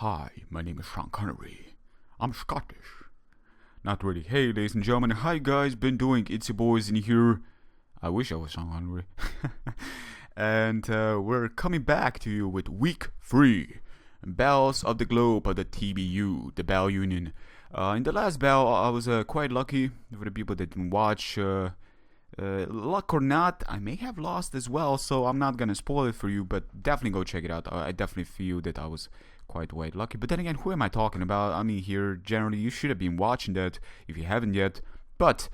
Hi, my name is Sean Connery. I'm Scottish. Not really. Hey, ladies and gentlemen. Hi, guys. Been doing? It's your boys in here. I wish I was Sean Connery. And we're coming back to you with week 3. Battles of the Globe of the TBU, the Battle Union. In the last battle, I was quite lucky. For the people that didn't watch, luck or not, I may have lost as well, so I'm not gonna spoil it for you, but definitely go check it out. I definitely feel that I was quite lucky. But then again, who am I talking about? I mean, here, generally, you should have been watching that if you haven't yet. But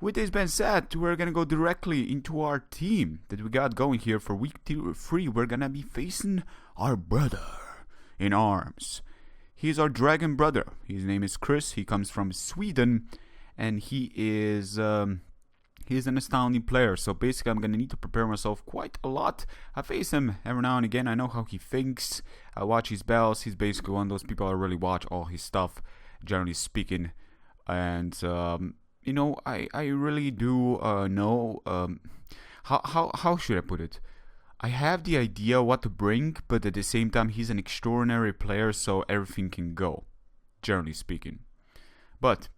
with this being said, we're gonna go directly into our team that we got going here for week 3. We're gonna be facing our brother in arms. He's our dragon brother. His name is Chris. He comes from Sweden, and he is he's an astounding player. So basically, I'm gonna need to prepare myself quite a lot. I face him every now and again. I know how he thinks. I watch his battles. He's basically one of those people I really watch all his stuff, generally speaking. And you know, I really do know how should I put it? I have the idea what to bring, but at the same time, he's an extraordinary player, so everything can go, generally speaking. But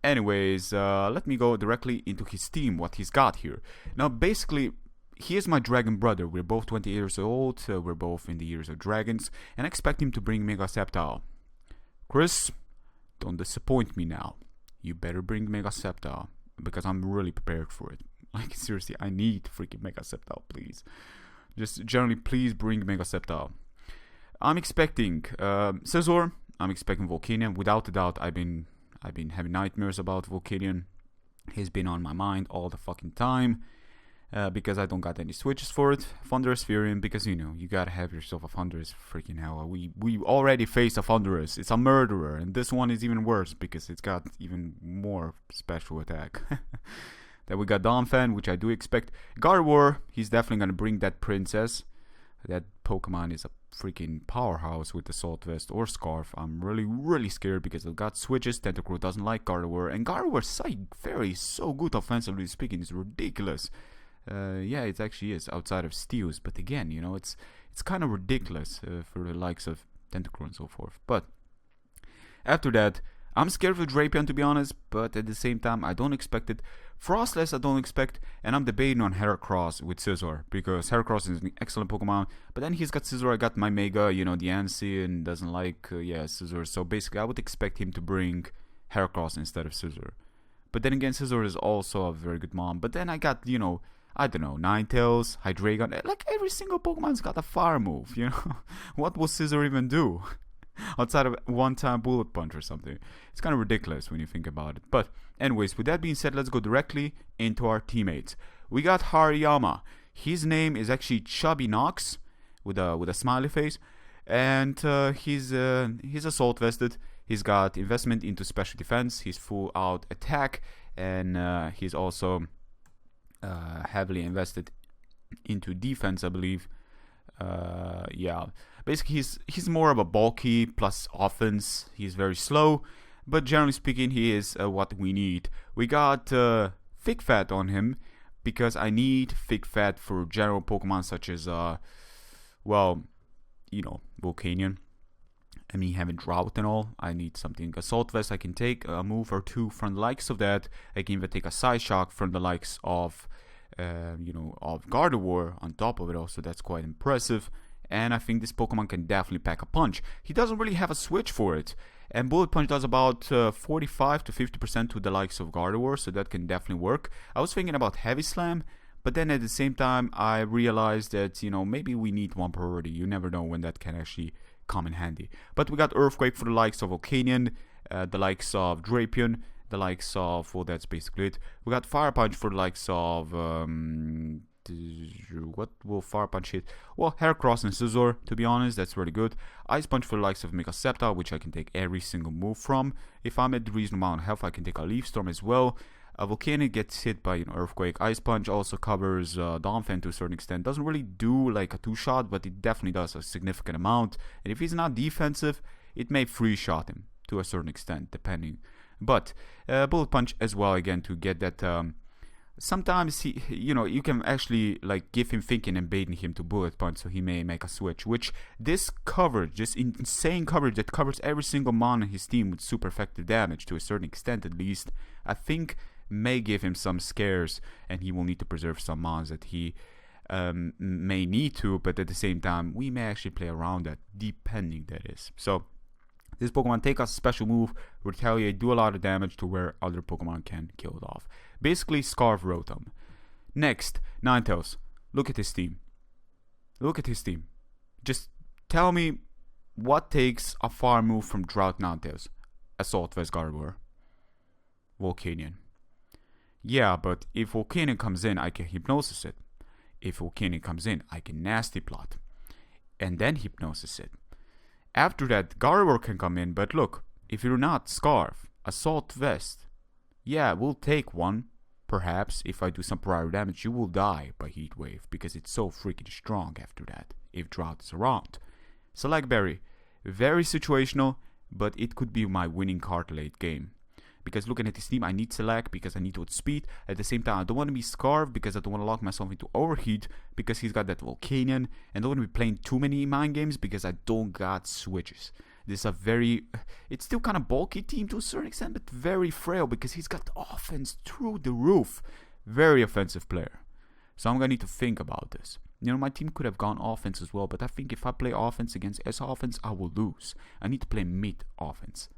anyways, let me go directly into his team, what he's got here. Now, basically, he is my dragon brother. We're both 20 years old. We're both in the years of dragons, and I expect him to bring Mega Sceptile. Chris, don't disappoint me now. You better bring Mega Sceptile, because I'm really prepared for it. Like, seriously, I need freaking Mega Sceptile, please. Just generally, please bring Mega Sceptile. I'm expecting Scizor. I'm expecting Volcanion. Without a doubt, I've been having nightmares about Volcanion. He's been on my mind all the fucking time. Because I don't got any switches for it. Thunderous Furion, because you know, you gotta have yourself a Thunderous. Freaking hell. We already faced a Thunderous. It's a murderer. And this one is even worse because it's got even more special attack. Then we got Donphan, which I do expect. Gardevoir, he's definitely gonna bring that princess. That Pokemon is a freaking powerhouse with the Salt Vest or Scarf. I'm really scared because I've got switches. Tentacruel doesn't like Gardevoir. And Gardevoir's Psychic Fairy is so good offensively speaking. It's ridiculous. Yeah, it actually is outside of Steels. But again, you know, it's kind of ridiculous for the likes of Tentacruel and so forth. But after that, I'm scared of Drapion, to be honest, but at the same time, I don't expect it. Frostless, I don't expect, and I'm debating on Heracross with Scizor, because Heracross is an excellent Pokemon, but then he's got Scizor, I got my Mega, you know, the Ancient doesn't like, Scizor, so basically I would expect him to bring Heracross instead of Scizor. But then again, Scizor is also a very good mom, but then I got, you know, I don't know, Ninetales, Hydreigon, like every single Pokemon's got a fire move, you know? What will Scizor even do? Outside of one-time Bullet Punch or something. It's kind of ridiculous when you think about it. But anyways, with that being said, let's go directly into our teammates. We got Hariyama. His name is actually Chubby Knox with a smiley face, and he's assault vested. He's got investment into special defense. He's full out attack, and he's also heavily invested into defense, I believe. Yeah, basically he's more of a bulky plus offense. He's very slow, but generally speaking, he is what we need. We got Thick Fat on him because I need Thick Fat for general Pokemon such as well, you know, Volcanion. I mean, having Drought and all. I need something. Assault Vest, I can take a move or two from the likes of that. I can even take a Side Shock from the likes of you know, of Gardevoir on top of it also. That's quite impressive, and I think this Pokemon can definitely pack a punch. He doesn't really have a switch for it, and Bullet Punch does about 45 to 50% to the likes of Gardevoir, so that can definitely work. I was thinking about Heavy Slam, but then at the same time I realized that, you know, maybe we need one priority. You never know when that can actually come in handy. But we got Earthquake for the likes of Volcanion, the likes of Drapion, the likes of, well, that's basically it. We got Fire Punch for the likes of, what will Fire Punch hit? Well, Heracross and Scizor, to be honest, that's really good. Ice Punch for the likes of Mega Sceptile, which I can take every single move from. If I'm at a reasonable amount of health, I can take a Leaf Storm as well. Volcanic gets hit by, you know, Earthquake. Ice Punch also covers Donphan to a certain extent. Doesn't really do like a 2-shot, but it definitely does a significant amount. And if he's not defensive, it may 3-shot him to a certain extent, depending. But Bullet Punch as well, again, to get that sometimes he, you can actually like give him thinking and baiting him to bullet punch, so he may make a switch. Which this coverage, this insane coverage that covers every single mon in his team with super effective damage to a certain extent at least, I think may give him some scares, and he will need to preserve some mons that he may need to, but at the same time we may actually play around that, depending that is. So this Pokemon take a special move, retaliate, do a lot of damage to where other Pokemon can kill it off. Basically Scarf Rotom. Next, Ninetales. Look at his team. Look at his team. Just tell me what takes a far move from Drought Ninetales. Assault Vest Gardevoir. Volcanion. Yeah, but if Volcanion comes in, I can Hypnosis it. If Volcanion comes in, I can Nasty Plot. And then Hypnosis it. After that, Gardevoir can come in, but look, if you're not Scarf, Assault Vest, yeah, we'll take one. Perhaps, if I do some prior damage, you will die by Heat Wave, because it's so freaking strong after that, if Drought is around. Select Berry, very situational, but it could be my winning card late game. Because looking at his team, I need Select because I need outspeed. At the same time, I don't want to be Scarf because I don't want to lock myself into Overheat because he's got that Volcanion. And I don't want to be playing too many mind games because I don't got switches. This is a very... It's still kind of bulky team to a certain extent, but very frail because he's got offense through the roof. Very offensive player. So I'm going to need to think about this. My team could have gone offense as well, but I think if I play offense against S offense, I will lose. I need to play mid offense,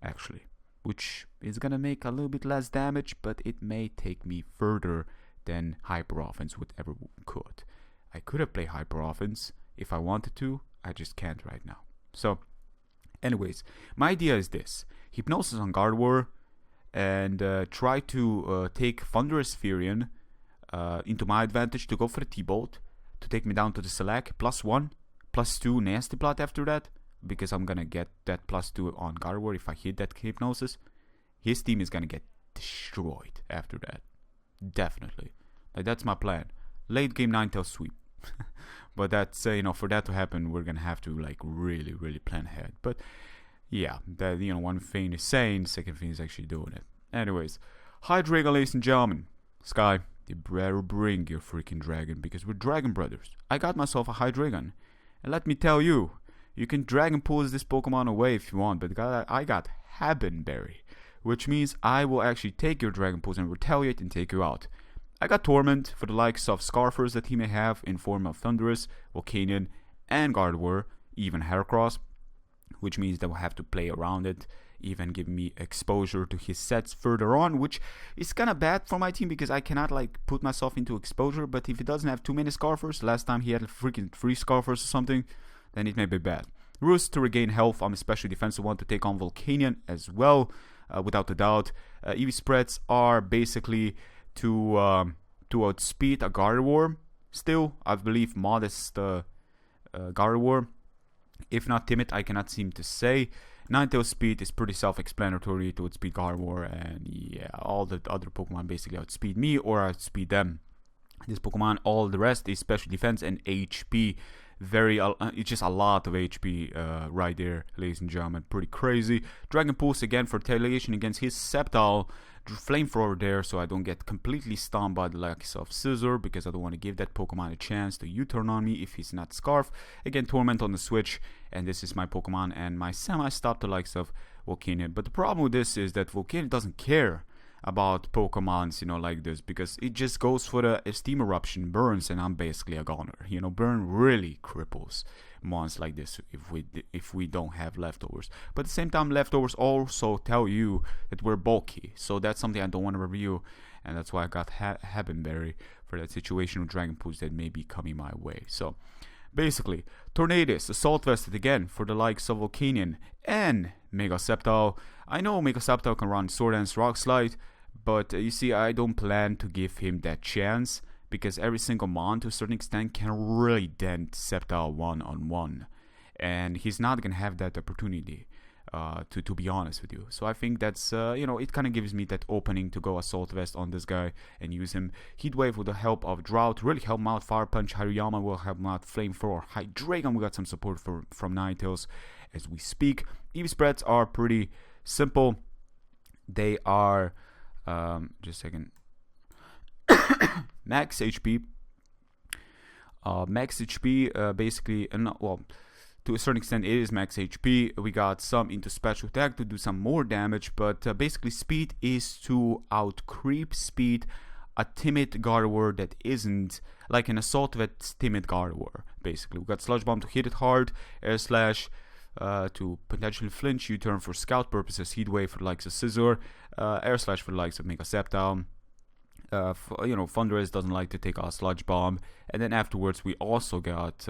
actually. Which is going to make a little bit less damage, but it may take me further than Hyper Offense would ever could. I could have played Hyper Offense if I wanted to, I just can't right now. So, anyways, my idea is this. Hypnosis on Gardevoir, and try to take Thunderous Furion into my advantage to go for the T-Bolt, to take me down to the Select, +1, +2 Nasty Plot after that. Because I'm gonna get that +2 on Gardevoir if I hit that Hypnosis. His team is gonna get destroyed after that. Definitely. Like, that's my plan. Late game Ninetales sweep. But that's, for that to happen, we're gonna have to, like, really, really plan ahead. But, yeah, that, one thing is saying, the second thing is actually doing it. Anyways, Hydreigon, ladies and gentlemen. Sky, you better bring your freaking dragon, because we're Dragon Brothers. I got myself a Hydreigon. And let me tell you, you can Dragon Pulse this Pokemon away if you want, but I got Habenberry, which means I will actually take your Dragon Pulse and retaliate and take you out. I got Torment for the likes of Scarfers that he may have in form of Thunderous, Volcanion, and Gardevoir, even Heracross, which means that we'll have to play around it, even give me exposure to his sets further on, which is kind of bad for my team because I cannot like put myself into exposure, but if he doesn't have too many Scarfers, last time he had freaking 3 Scarfers or something, then it may be bad. Roost to regain health. I'm a special defensive one to take on Volcanion as well, without a doubt. EV spreads are basically to outspeed a Gardevoir. Still, I believe modest Gardevoir. If not timid, I cannot seem to say. Ninetales speed is pretty self-explanatory to outspeed Gardevoir, and yeah, all the other Pokemon basically outspeed me or outspeed them. This Pokemon, all the rest is special defense and HP. It's just a lot of HP right there, ladies and gentlemen. Pretty crazy. Dragon Pulse again for retaliation against his Sceptile. Flamethrower there, so I don't get completely stunned by the likes of Scizor, because I don't want to give that Pokemon a chance to U-turn on me if he's not Scarf. Again, Torment on the switch, and this is my Pokemon, and my semi-stop the likes of Volcanion. But the problem with this is that Volcanion doesn't care about Pokemons, like this, because it just goes for the Steam Eruption, burns, and I'm basically a goner. Burn really cripples mons like this if we don't have leftovers. But at the same time, leftovers also tell you that we're bulky, so that's something I don't want to review, and that's why I got Habenberry for that situation with Dragon Pulse that may be coming my way. So basically, Tornadus, Assault Vested again for the likes of Volcanion and Mega Sceptile. I know Mega Sceptile can run Sword Dance, Rock Slide, but you see, I don't plan to give him that chance, because every single mon to a certain extent can really dent Sceptile one-on-one, and he's not gonna have that opportunity, to be honest with you. So I think that's, it kind of gives me that opening to go Assault Vest on this guy and use him. Heat Wave with the help of Drought really help him out. Fire Punch, Hariyama will help him out. Flamethrower, Hydreigon, we got some support from Ninetales as we speak. EV spreads are pretty simple. They are, just a second. max HP. Max HP, basically, well, to a certain extent, it is max HP. We got some into special attack to do some more damage, but basically, speed is to out-creep speed a timid Gardevoir that isn't like an assault vet's timid Gardevoir. Basically, we got Sludge Bomb to hit it hard, Air Slash to potentially flinch, U-turn for scout purposes, Heat Wave for the likes of Scizor, Air Slash for the likes of Mega Sceptile. Thunderous doesn't like to take a Sludge Bomb, and then afterwards we also got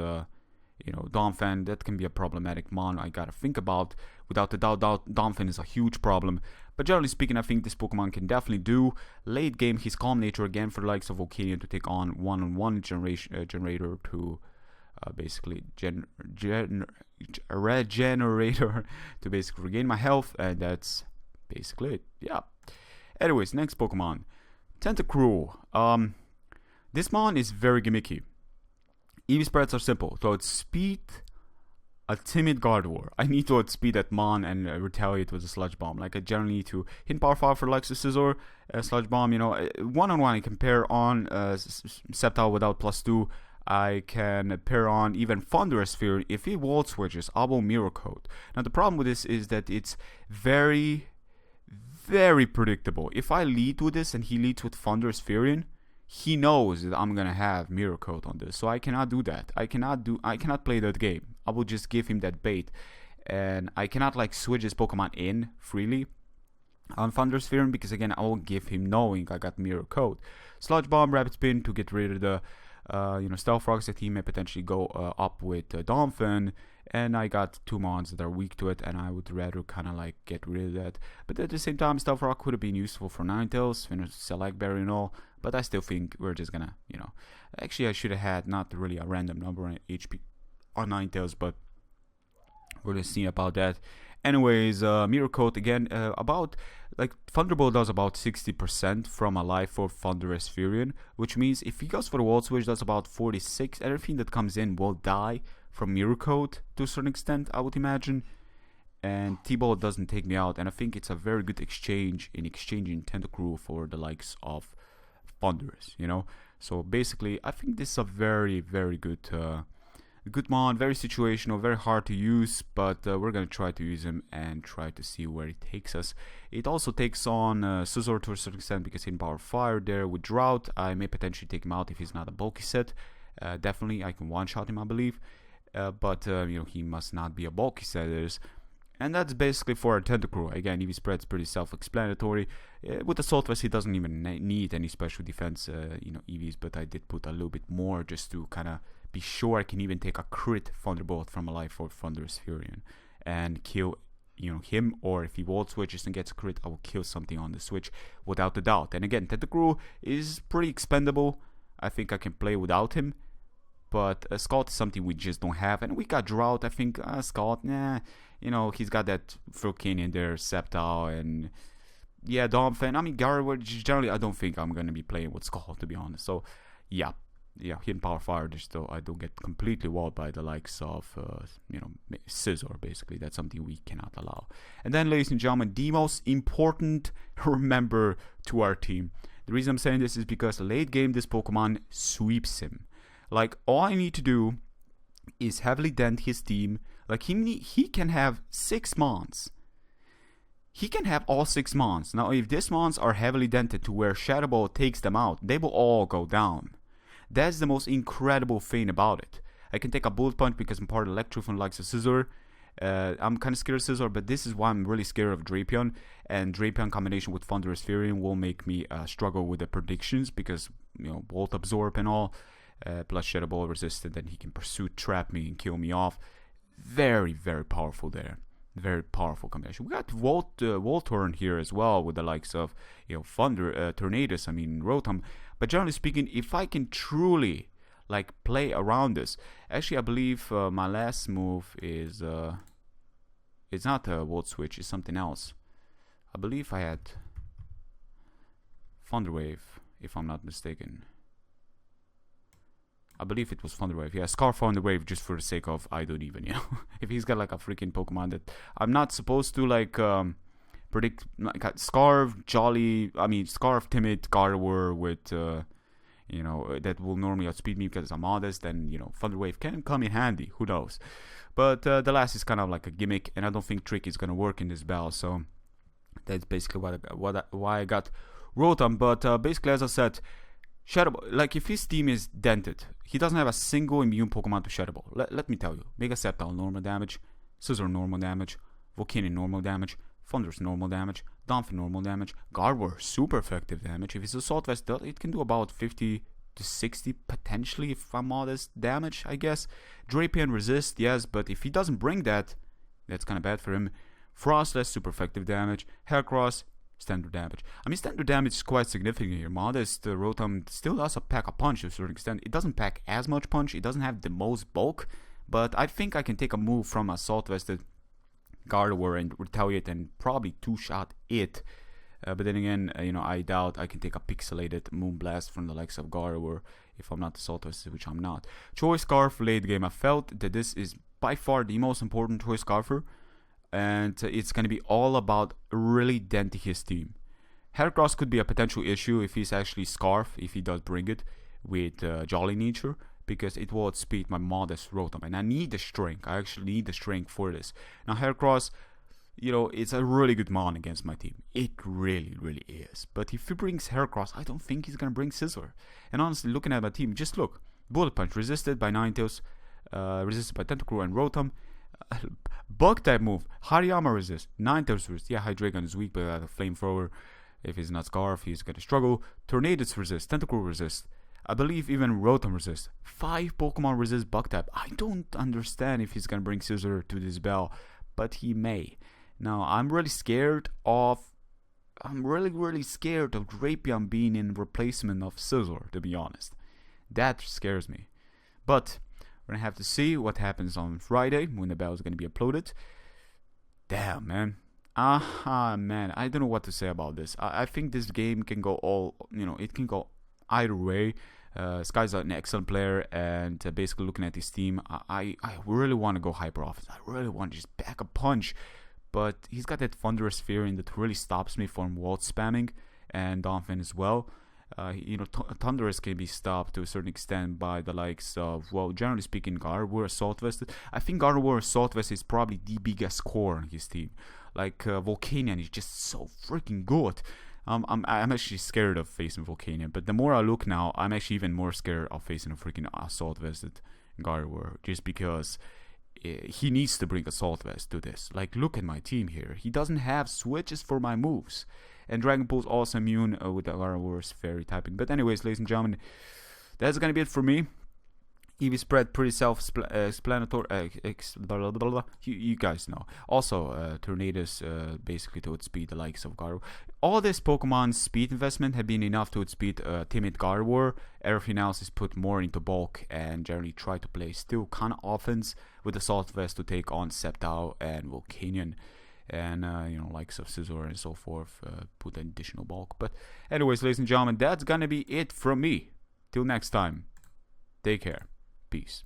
Donphan. That can be a problematic mon I gotta think about. Without a doubt, Donphan is a huge problem, but generally speaking, I think this Pokemon can definitely do. Late game, he's Calm Nature again for the likes of Volcanion to take on one-on-one generator to basically regenerator to basically regain my health, and that's basically it. Yeah. Anyways, next Pokemon, Tentacruel. This mon is very gimmicky. EV spreads are simple. So it's speed a timid Gardevoir. I need to outspeed that mon and retaliate with a Sludge Bomb. Like I generally need to hit Power 5 for likes of Scizor, Sludge Bomb. One-on-one I can pair on Sceptile without +2. I can pair on even Thunderous Sphere. If he Volt Switches, I will Mirror Coat. Now the problem with this is that it's very, very predictable. If I lead with this and he leads with Thunderous Sphere, he knows that I'm gonna have Mirror Coat on this, so I cannot do that. I cannot play that game. I will just give him that bait, and I cannot like switch his Pokemon in freely on Thunder Sphere because again I will give him knowing I got Mirror Coat. Sludge Bomb, Rapid Spin to get rid of the Stealth Rocks that he may potentially go up with Donphan, and I got two mons that are weak to it, and I would rather kind of like get rid of that. But at the same time, Stealth Rock could have been useful for Ninetales, finish Select Berry and all, but I still think we're just gonna, actually I should have had not really a random number on HP on Ninetales, but we're gonna see about that. Anyways, Mirror Coat again, about like Thunderbolt does about 60% from a life for Thunderous Furion, which means if he goes for the Volt Switch, that's about 46. Everything that comes in will die from Mirror Coat to a certain extent, I would imagine. And T-Bolt doesn't take me out, and I think it's a very good exchange in exchanging Tentacruel for the likes of Thunderous, So basically, I think this is a very, very good mon, very situational, very hard to use, but we're gonna try to use him and try to see where it takes us. It also takes on Scizor to a certain extent because in Power Fire there with Drought, I may potentially take him out if he's not a bulky set. Definitely, I can one-shot him, I believe, but he must not be a bulky set. And that's basically for a Tentacruel. Again, EV spread's pretty self-explanatory. With Assault Vest, he doesn't even need any special defense, EVs, but I did put a little bit more just to kind of be sure I can even take a crit Thunderbolt from a life for Thunderous Furion and kill, him, or if he Volt Switches and gets a crit, I will kill something on the switch without a doubt. And again, Tentacruel is pretty expendable. I think I can play without him. But Scald is something we just don't have. And we got Drought, I think. Scald, he's got that Volcanion there, Sceptile, and yeah, Donphan. I mean, Gardevoir, generally, I don't think I'm going to be playing with Scald, to be honest. So, yeah, hidden Power Fire, just so I don't get completely walled by the likes of, Scizor, basically. That's something we cannot allow. And then, ladies and gentlemen, the most important member to our team. The reason I'm saying this is because late game, this Pokemon sweeps him. Like, all I need to do is heavily dent his team. Like, he can have 6 mons. He can have all 6 mons. Now, if these mons are heavily dented to where Shadow Ball takes them out, they will all go down. That's the most incredible thing about it. I can take a Bullet Punch because I'm part of Electro from the likes of Scizor. I'm kind of scared of Scizor, but this is why I'm really scared of Drapion. And Drapion combination with Thunderous Furion will make me struggle with the predictions because, Volt Absorb and all. Plus Shadow Ball resistant, then he can pursue, trap me, and kill me off. Very, very powerful there. Very powerful combination. We got Voltorn here as well with the likes of Thunder, Tornadus, Rotom. But generally speaking, if I can truly play around this, actually I believe my last move is it's not a Volt Switch, it's something else. I believe I had Thunder Wave, if I'm not mistaken. I believe it was Thunder Wave. Yeah, Scarf Thunder Wave just for the sake of I don't even, if he's got a freaking Pokemon that I'm not supposed to predict, Scarf, Timid, Gardevoir with, you know, that will normally outspeed me because I'm modest, then, you know, Thunder Wave can come in handy. Who knows? But the last is kind of like a gimmick, and I don't think Trick is gonna work in this battle. So that's basically why I got Rotom. But basically, as I said, Shadow Ball, like if his team is dented, he doesn't have a single immune Pokemon to Shadow Ball. Let me tell you, Mega Sceptile normal damage, Scizor normal damage, Volcanion normal damage, Thundurus normal damage, Donphan normal damage, Gardevoir super effective damage. If it's Assault Vest, it can do about 50 to 60 potentially, if I'm modest, damage, I guess. Drapion resist, yes, but if he doesn't bring that, that's kind of bad for him. Frostless, super effective damage. Heracross, standard damage. I mean, standard damage is quite significant here. Modest Rotom still does pack a punch to a certain extent. It doesn't pack as much punch. It doesn't have the most bulk, but I think I can take a move from Assault Vested Gardevoir and retaliate and probably two-shot it. But then again, you know, I doubt I can take a pixelated Moonblast from the likes of Gardevoir if I'm not Assault Vested, which I'm not. Choice Scarf late game. I felt that this is by far the most important Choice Scarfer, and it's going to be all about really denting his team. Heracross could be a potential issue if he's actually Scarf, if he does bring it with Jolly Nature, because it will outspeed my modest Rotom, and I need the strength. I actually need the strength for this. Now Heracross, you know, it's a really good mon against my team. It really, really is. But if he brings Heracross, I don't think he's gonna bring Scizor. And honestly, looking at my team, just look. Bullet Punch resisted by Ninetales, resisted by Tentacruel and Rotom. Bug type move, Hariyama resist, Ninetales resist. Yeah, Hydreigon is weak, but a Flamethrower, if he's not Scarf, he's gonna struggle. Tornadus resist, Tentacruel resist. I believe even Rotom resist. 5 Pokemon resist Bug type. I don't understand if he's gonna bring Scizor to this battle, but he may. Now I'm really scared of Drapion being in replacement of Scizor, to be honest. That scares me. But we're gonna have to see what happens on Friday when the battle is gonna be uploaded. Damn, man. Man, I don't know what to say about this. I think this game can go all, you know, it can go either way. Sky's an excellent player, and basically looking at his team, I really want to go Hyper Offense. I really want to just back a punch, but he's got that Thunderous Fury that really stops me from wall spamming, and Donphan as well. You know, Thunderous can be stopped to a certain extent by the likes of, well, generally speaking, Gardevoir Assault Vest. I think Gardevoir Assault Vest is probably the biggest core on his team. Like Volcanion is just so freaking good. I'm actually scared of facing Volcanion, but the more I look now, I'm actually even more scared of facing a freaking Assault Vested Gardevoir, just because he needs to bring Assault Vest to this. Like, look at my team here. He doesn't have switches for my moves. And Dragon Pulse also immune with the Gardevoir's Fairy typing. But anyways, ladies and gentlemen, that's gonna be it for me. EV spread pretty self-explanatory. You guys know. Also, Tornadus basically to outspeed the likes of Gardevoir. All this Pokemon speed investment have been enough to outspeed timid Gardevoir. Everything else is put more into bulk and generally try to play still kind of offense with Assault Vest to take on Sceptile and Volcanion. And, you know, likes of Scizor and so forth, put additional bulk. But anyways, ladies and gentlemen, that's gonna be it from me. Till next time, take care. Peace.